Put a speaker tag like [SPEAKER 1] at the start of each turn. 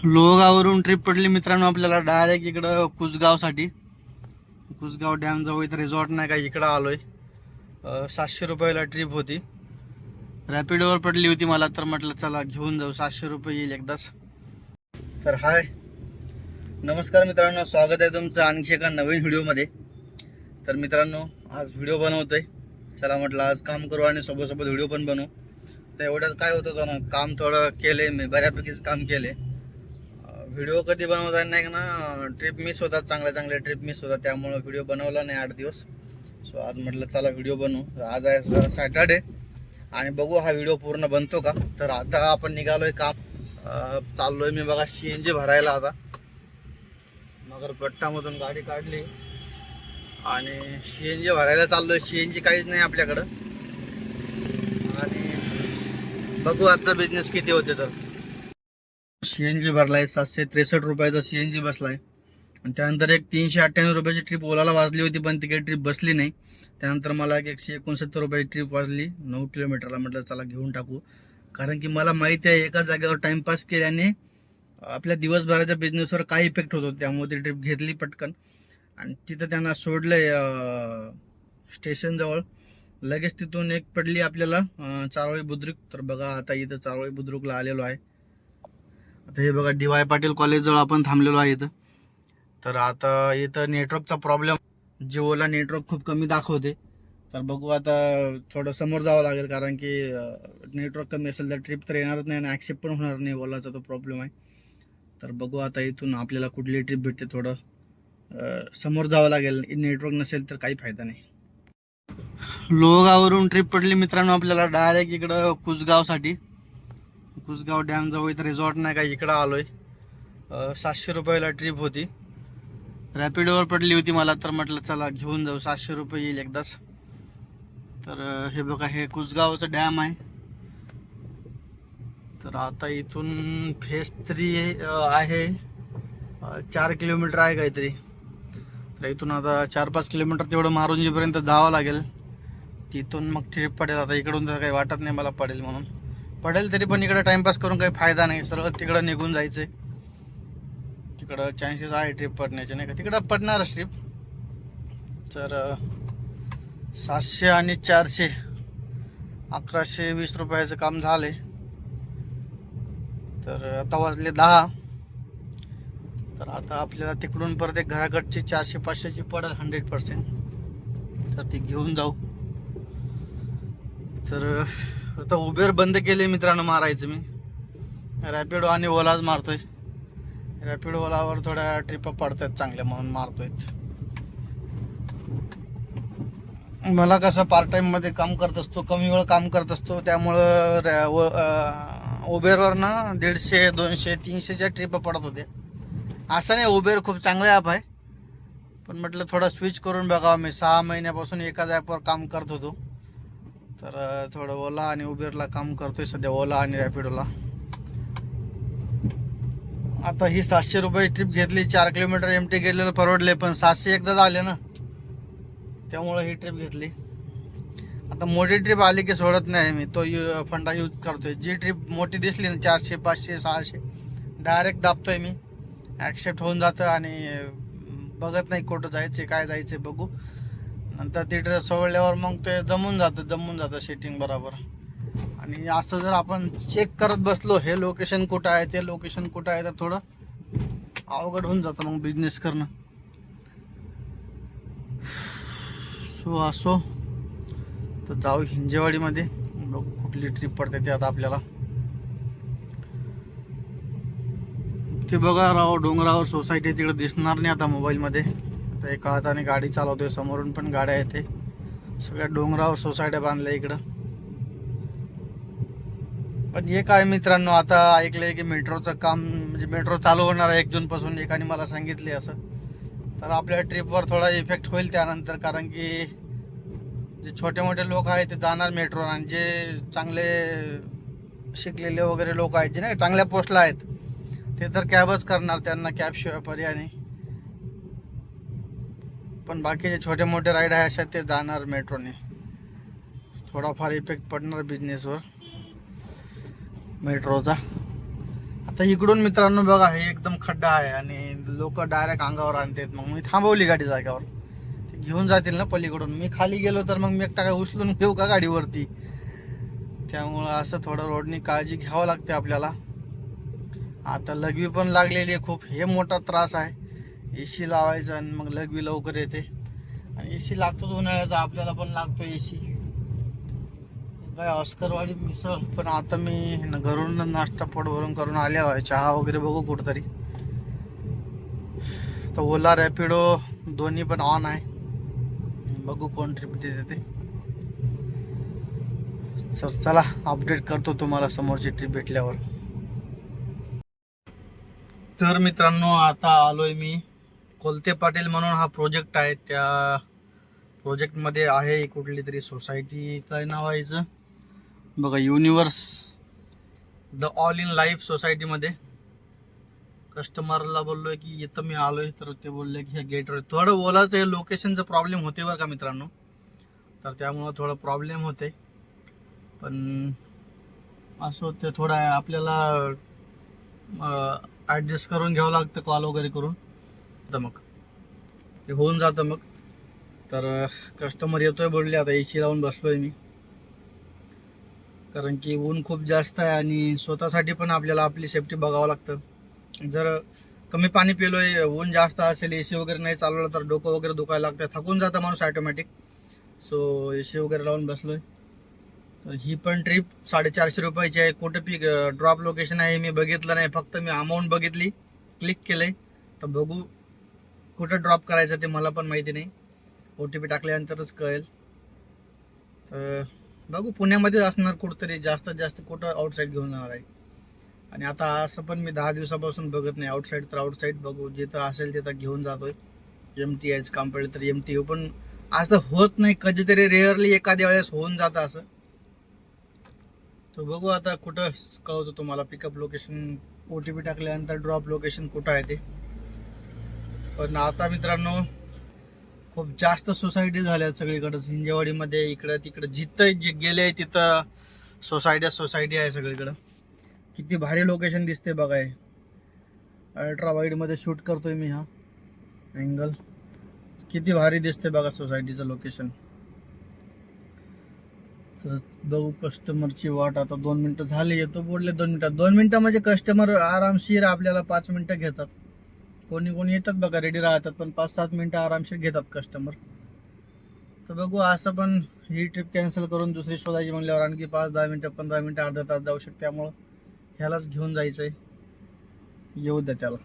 [SPEAKER 1] लोहगाववरून trip पडली मित्रांनो आपल्याला डायरेक्ट इकडं कुसगावसाठी. कुसगाव डॅम जवळ इथं रिसॉर्ट नाही का, इकडं आलोय. 700 रुपयाला ट्रिप होती. रॅपिडोवर पडली होती मला, तर म्हटलं चला घेऊन जाऊ, 700 रुपये येईल एकदाच. तर हाय, नमस्कार मित्रांनो, स्वागत आहे तुमचं आणखी एका नवीन व्हिडिओमध्ये. तर मित्रांनो आज व्हिडिओ बनवतोय. चला म्हटलं आज काम करू आणि सोबत सोबत व्हिडिओ पण बनवू. तर एवढ्यात काय होतं ना, काम थोडं केले मी, बऱ्यापैकीच काम केले. व्हिडिओ कधी बनवता नाही ना, ट्रिप मिस होतात, चांगल्या ट्रिप मिस होतात, त्यामुळं व्हिडिओ बनवला नाही 8 दिवस. सो आज म्हटलं चला व्हिडिओ बनवू. आज आहे सॅटर्डे आणि बघू हा व्हिडिओ पूर्ण बनतो का. तर आता आपण निघालोय काम, चाललोय मी बघा CNG भरायला. आता नगरपट्टामधून गाडी काढली आणि CNG भरायला चाललोय. CNG काहीच नाही आपल्याकडं आणि बघू आजचा बिझनेस किती होते. तर CNG भरलाय, 763 रुपयाचा CNG बसलाय. आणि त्यानंतर एक 398 रुपयाची ट्रिप ओलाला वाजली होती, पण ती काही ट्रिप बसली नाही. त्यानंतर मला एक 169 रुपयाची ट्रिप वाजली 9 किलोमीटरला. म्हटलं चला घेऊन टाकू, कारण की मला माहिती आहे एका जागेवर टाइमपास केल्याने आपल्या दिवसभराच्या बिझनेसवर काय इफेक्ट होतो. त्यामुळे ती ट्रिप घेतली पटकन आणि तिथं त्यांना सोडलंय स्टेशनजवळ. लगेच तिथून एक पडली आपल्याला चारोळी बुद्रुक. तर बघा आता इथं चारोळी बुद्रुकला आलेलो आहे. आता हे बघा DY पाटील कॉलेजजवळ आपण थांबलेलो आहे इथं. तर आता इथं नेटवर्कचा प्रॉब्लेम, जिओला नेटवर्क खूप कमी दाखवते. तर बघू आता थोडं समोर जावं लागेल, कारण की नेटवर्क कमी असेल तर ट्रिप तर येणारच नाही आणि ॲक्सेप्ट पण होणार नाही, ओलाचा तो प्रॉब्लेम आहे. तर बघू आता इथून आपल्याला कुठली ट्रिप भेटते, थोडं समोर जावं लागेल. नेटवर्क नसेल तर काही फायदा नाही. लोहगाववरून ट्रिप पडली मित्रांनो आपल्याला डायरेक्ट इकडं कुसगावसाठी. कुसगाव डॅम जवळ इथं रिसॉर्ट नाही का, इकडं आलोय. 700 रुपयाला ट्रिप होती. रॅपिडोवर पडली होती मला, तर म्हटलं चला घेऊन जाऊ, 700 रुपये येईल एकदाच. तर हे बघा, हे कुसगावचं डॅम आहे. तर आता इथून फेज 3 आहे, 4 किलोमीटर आहे काहीतरी. तर इथून आता 4-5 किलोमीटर तेवढं मारुंजीपर्यंत जावं लागेल. तिथून मग ट्रिप पडेल. आता इकडून तर काही वाटत नाही मला पडेल म्हणून. पडेल तरी पण इकडे टाइमपास करून काही फायदा नाही, सरळ तिकडं निघून जायचंय. तिकडं चान्सेस आहे ट्रिप पडण्याचे, नाही का, तिकडं पडणारच ट्रिप. तर 700 आणि 400 1120 रुपयाचं काम झालंय. तर आता वाजले 10. तर आता आपल्याला तिकडून परत एक घराकडची 400-500ची पडेल 100%. तर ती घेऊन जाऊ. तर आता उबेर बंद केले मित्रांनो मारायचं मी. रॅपिडो आणि ओलाच मारतोय. रॅपिडो ओलावर थोड्या ट्रिपा पडतात चांगल्या म्हणून मारतोय. मला कसं पार्ट टाइममध्ये काम करत असतो, कमी वेळ काम करत असतो, त्यामुळं उबेरवर ना 150, 200, 300च्या ट्रिपा पडत होत्या. असं नाही, उबेर खूप चांगलं ॲप आहे, पण म्हटलं थोडं स्विच करून बघावं. मी 6 महिन्यापासून एकाच ॲपवर काम करत होतो. तर थोडं ओला आणि उबेरला काम करतोय सध्या, ओला आणि रॅपिडोला. आता ही 700 रुपये ट्रिप घेतली, 4 किलोमीटर एमटी गेलेलं परवडले, पण 700 एकदा झाले ना, त्यामुळे ही ट्रिप घेतली. आता मोठी ट्रिप आली की सोडत नाही मी, तो फंडा यूज करतोय. जी ट्रिप मोठी दिसली ना, 400, 500, 600, डायरेक्ट दाबतोय मी. ॲक्सेप्ट होऊन जातं आणि बघत नाही कुठं जायचं काय जायचं बघू. नंतर ती ट्रेस सोडल्यावर मग ते जमून जातं सेटिंग बरोबर. आणि असं जर आपण चेक करत बसलो हे लोकेशन कुठं आहे ते लोकेशन कुठं आहे, तर थोडं अवघड होऊन जातं मग बिझनेस करणं. सो असो, तर जाऊ हिंजेवाडीमध्ये, बघू कुठली ट्रिप पडते ते आता आपल्याला. ते बघा राव, डोंगरावर सोसायटी तिकडे दिसणार नाही आता मोबाईलमध्ये. आता एका हाताने गाडी चालवतोय, समोरून पण गाड्या येते. सगळ्या डोंगरावर सोसायट्या बांधल्या इकडं. पण हे काय मित्रांनो, आता ऐकलंय की मेट्रोचं काम, म्हणजे मेट्रो चालू होणार आहे 1 जूनपासून, एकाने मला सांगितले असं. तर आपल्या ट्रिपवर थोडा इफेक्ट होईल त्यानंतर, कारण की जे छोटे मोठे लोक आहेत ते जाणार मेट्रो, आणि जे चांगले शिकलेले वगैरे लोक आहेत, जे नाही चांगल्या पोस्टला आहेत, ते तर कॅबच करणार, त्यांना कॅबशिवाय पर्याय नाही. पण बाकीचे छोटे मोठे राईड आहे अशा, ते जाणार मेट्रोने. थोडाफार इफेक्ट पडणार बिझनेसवर मेट्रोचा. आता इकडून मित्रांनो बघा हे एकदम खड्डा आहे आणि लोक डायरेक्ट अंगावर आणतात. मग मी थांबवली गाडी जाग्यावर, ते घेऊन जातील ना पलीकडून. मी खाली गेलो तर मग मी एकटा काय उचलून घेऊ का गाडीवरती? त्यामुळं असं थोडं रोडनी काळजी घ्यावं लागते आपल्याला. आता लघवी पण लागलेली आहे खूप, हे मोठा त्रास आहे. एसी लावायचं आणि मग लघवी लवकर येते. आणि एसी लागतोच उन्हाळ्याचा, आपल्याला पण लागतो एसी. काय ऑस्करवाडी मिसळ पण आता मी घरून नाश्ता पोट भरून करून आलेलो आहे. चहा वगैरे बघू कुठतरी. तर ओला रॅपिडो दोन्ही पण ऑन आहे, बघू कोण ट्रिप देते ते. सर चला अपडेट करतो तुम्हाला समोरची ट्रिप भेटल्यावर. तर मित्रांनो आता आलोय मी कोलते पाटील म्हणून हा प्रोजेक्ट आहे. त्या प्रोजेक्टमध्ये आहे कुठली तरी सोसायटी, काय नाव आहे हिचं बघा, universe the all in life सोसायटीमध्ये. कस्टमरला बोललोय की इथं मी आलोय, तर ते बोलले की ह्या गेटवर. थोडं ओलाचं लोकेशनचं प्रॉब्लेम होते बरं का मित्रांनो, तर त्यामुळं थोडं प्रॉब्लेम होते. पण असं होतं थोडं आपल्याला ॲडजस्ट करून घ्यावं लागतं कॉल वगैरे करून, तर मग ते होऊन जातं. मग तर कस्टमर येतोय बोलले, आता एसी लावून बसलोय मी, कारण की ऊन खूप जास्त आहे आणि स्वतःसाठी पण आपल्याला आपली सेफ्टी बघावं लागतं. जर कमी पाणी पिलोय, ऊन जास्त असेल, एसी वगैरे नाही चालवलं तर डोकं वगैरे दुखायला लागतं, थकून जातं माणूस ऑटोमॅटिक. सो एसी वगैरे लावून बसलोय. तर ही पण ट्रिप 450 रुपयाची आहे. कुठं पी ड्रॉप लोकेशन आहे मी बघितलं नाही, फक्त मी अमाऊंट बघितली, क्लिक केलंय. तर बघू कुठं ड्रॉप करायचं ते मला पण माहिती नाही, OTP टाकल्यानंतरच कळेल. तर बघू पुण्यामध्येच असणार कुठंतरी, जास्तीत जास्त कुठं आउटसाईड घेऊन जाणार आहे. आणि आता असं पण मी 10 दिवसापासून बघत नाही आउटसाईड, तर आउटसाईड बघू, जिथं असेल तिथं घेऊन जातोय. MT एच काम पडलं तर MT, पण असं होत नाही, कधीतरी रेअरली एखाद्या वेळेस होऊन जातं असं. तर बघू आता कुठं कळवतो तुम्हाला पिकअप लोकेशन, OTP टाकल्यानंतर ड्रॉप लोकेशन कुठं आहे ते. पण आता मित्रांनो खूप जास्त सोसायटी झाल्या सगळीकडे, हिंजेवाडीमध्ये, इकडं तिकडं जिथं जे गेले तिथं सोसायटी आहे सगळीकडं. किती भारी लोकेशन दिसते बघाय. अल्ट्रा वाईड मध्ये शूट करतोय मी, हा अँगल किती भारी दिसते बघा सोसायटीचं लोकेशन. तर बघू कस्टमरची वाट, आता 2 मिनिटं झाली, येतो बोलले 2 मिनिटात. 2 मिनिटं म्हणजे कस्टमर आरामशीर आपल्याला 5 मिनिटं घेतात. कोणी कोणी येतात बघा रेडी राहतात, पण 5-7 मिनिटं आरामशीर घेतात कस्टमर. तर बघू असं पण ही ट्रिप कॅन्सल करून दुसरी शोधायची म्हणल्यावर आणखी 5-10 मिनिटं, 15 मिनिटं, अर्धा तास जाऊ शकते. त्यामुळं ह्यालाच घेऊन जायचंय, येऊ द्या त्याला.